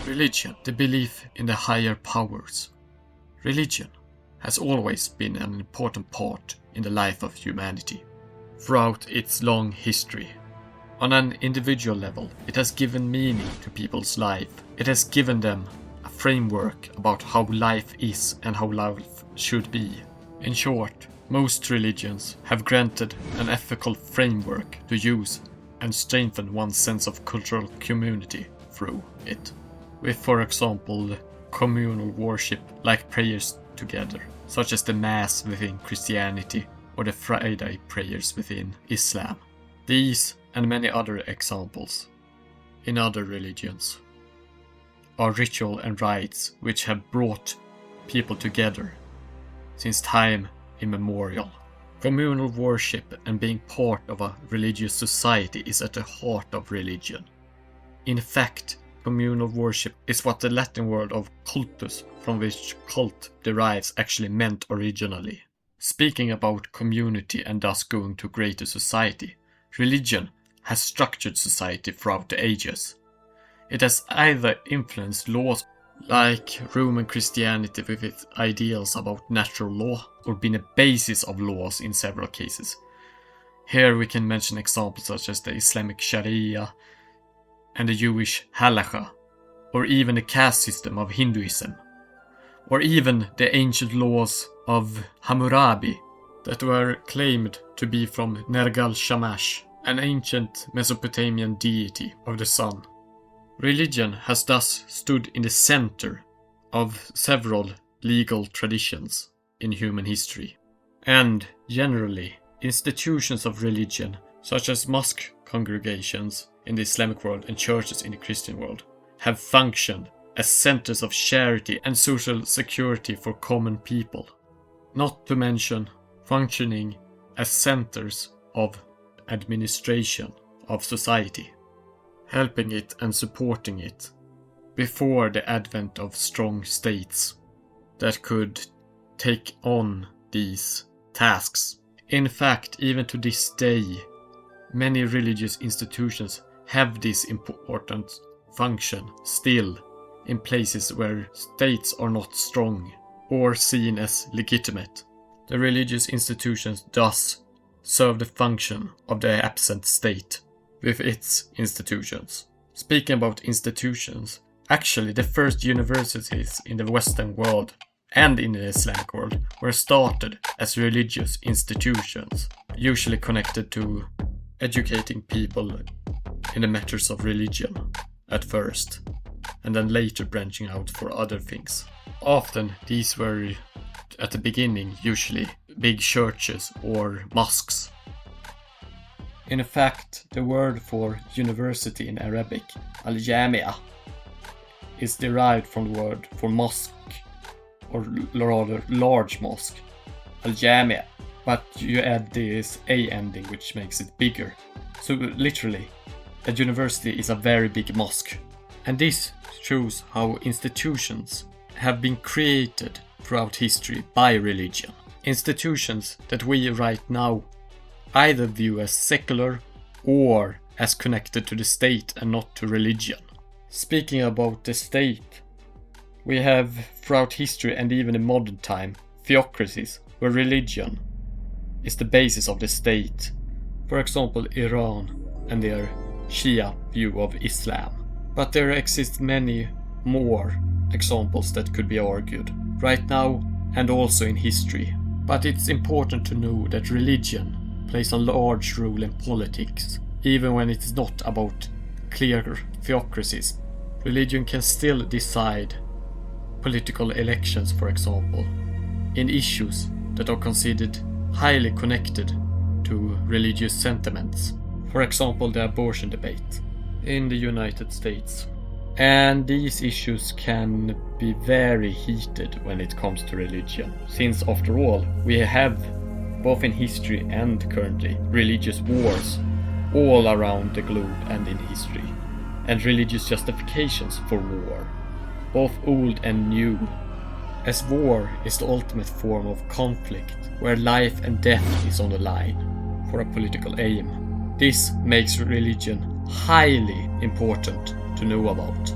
Religion, the belief in the higher powers. Religion has always been an important part in the life of humanity throughout its long history. On an individual level, it has given meaning to people's life. It has given them a framework about how life is and how life should be. In short, most religions have granted an ethical framework to use and strengthen one's sense of cultural community through it. With, for example, communal worship like prayers together, such as the Mass within Christianity or the Friday prayers within Islam. These and many other examples in other religions are ritual and rites which have brought people together since time immemorial. Communal worship and being part of a religious society is at the heart of religion. In fact, communal worship is what the Latin word of cultus, from which cult derives, actually meant originally. Speaking about community and thus going to greater society, religion has structured society throughout the ages. It has either influenced laws like Roman Christianity with its ideals about natural law, or been a basis of laws in several cases. Here we can mention examples such as the Islamic Sharia and the Jewish Halakha, or even the caste system of Hinduism, or even the ancient laws of Hammurabi that were claimed to be from Nergal Shamash, an ancient Mesopotamian deity of the sun. Religion has thus stood in the center of several legal traditions in human history. And generally, institutions of religion, such as mosque congregations in the Islamic world and churches in the Christian world, have functioned as centers of charity and social security for common people, not to mention functioning as centers of administration of society, helping it and supporting it before the advent of strong states that could take on these tasks. In fact, even to this day, many religious institutions have this important function still in places where states are not strong or seen as legitimate. The religious institutions thus serve the function of the absent state with its institutions. Speaking about institutions, actually the first universities in the Western world and in the Islamic world were started as religious institutions, usually connected to educating people in the matters of religion at first, and then later branching out for other things. Often these were, at the beginning, usually big churches or mosques. In fact, the word for university in Arabic, al-Jami'ah, is derived from the word for mosque, or rather large mosque, al-Jami', but you add this A ending which makes it bigger. So literally, a university is a very big mosque. And this shows how institutions have been created throughout history by religion. Institutions that we right now either view as secular or as connected to the state and not to religion. Speaking about the state, we have throughout history and even in modern time theocracies where religion is the basis of the state. For example, Iran and their Shia view of Islam. But there exist many more examples that could be argued right now and also in history. But it's important to know that religion plays a large role in politics, even when it is not about clear theocracies. Religion can still decide political elections, for example, in issues that are considered highly connected to religious sentiments. For example, the abortion debate in the United States. And these issues can be very heated when it comes to religion, since after all, we have, both in history and currently, religious wars all around the globe and in history, and religious justifications for war, both old and new, as war is the ultimate form of conflict where life and death is on the line for a political aim. This makes religion highly important to know about.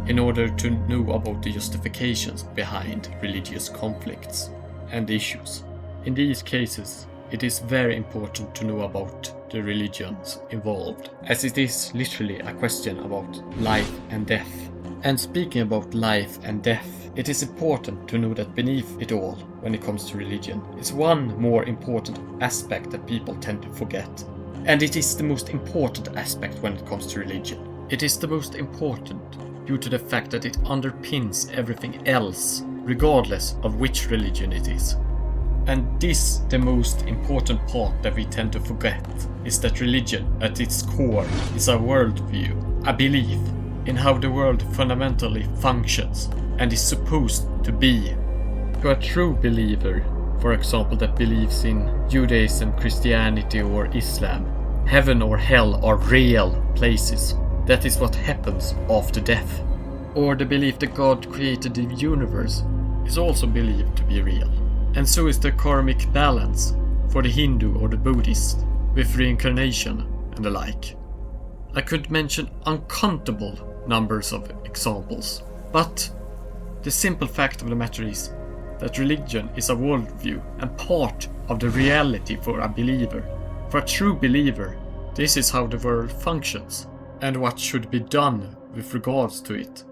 in order to know about the justifications behind religious conflicts and issues. In these cases, it is very important to know about the religions involved, as it is literally a question about life and death. And speaking about life and death, it is important to know that beneath it all, when it comes to religion, is one more important aspect that people tend to forget. And it is the most important aspect when it comes to religion. It is the most important due to the fact that it underpins everything else, regardless of which religion it is. And this, the most important part that we tend to forget, is that religion at its core is a worldview, a belief in how the world fundamentally functions and is supposed to be. To a true believer, for example, that believes in Judaism, Christianity or Islam, heaven or hell are real places. That is what happens after death. Or the belief that God created the universe is also believed to be real. And so is the karmic balance for the Hindu or the Buddhist, with reincarnation and the like. I could mention uncountable numbers of examples, but the simple fact of the matter is that religion is a worldview and part of the reality for a believer. For a true believer, this is how the world functions, and what should be done with regards to it.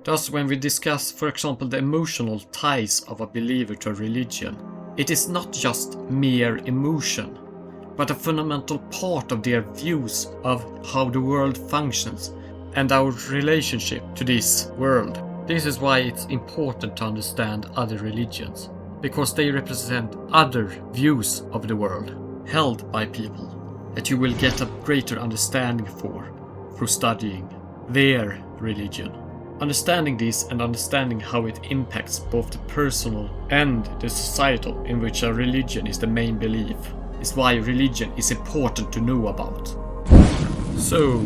Thus, when we discuss, for example, the emotional ties of a believer to a religion, it is not just mere emotion, but a fundamental part of their views of how the world functions and our relationship to this world. This is why it's important to understand other religions, because they represent other views of the world held by people that you will get a greater understanding for through studying their religion. Understanding this and understanding how it impacts both the personal and the societal in which a religion is the main belief is why religion is important to know about. So,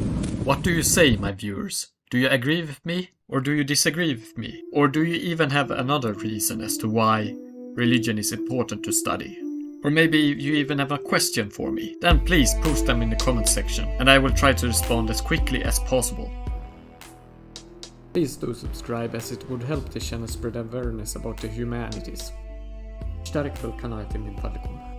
what do you say, my viewers? Do you agree with me, or do you disagree with me? Or do you even have another reason as to why religion is important to study? Or maybe you even have a question for me? Then please post them in the comment section, and I will try to respond as quickly as possible. Please do subscribe, as it would help the channel spread awareness about the humanities. اشترك في القناة من فضلكم.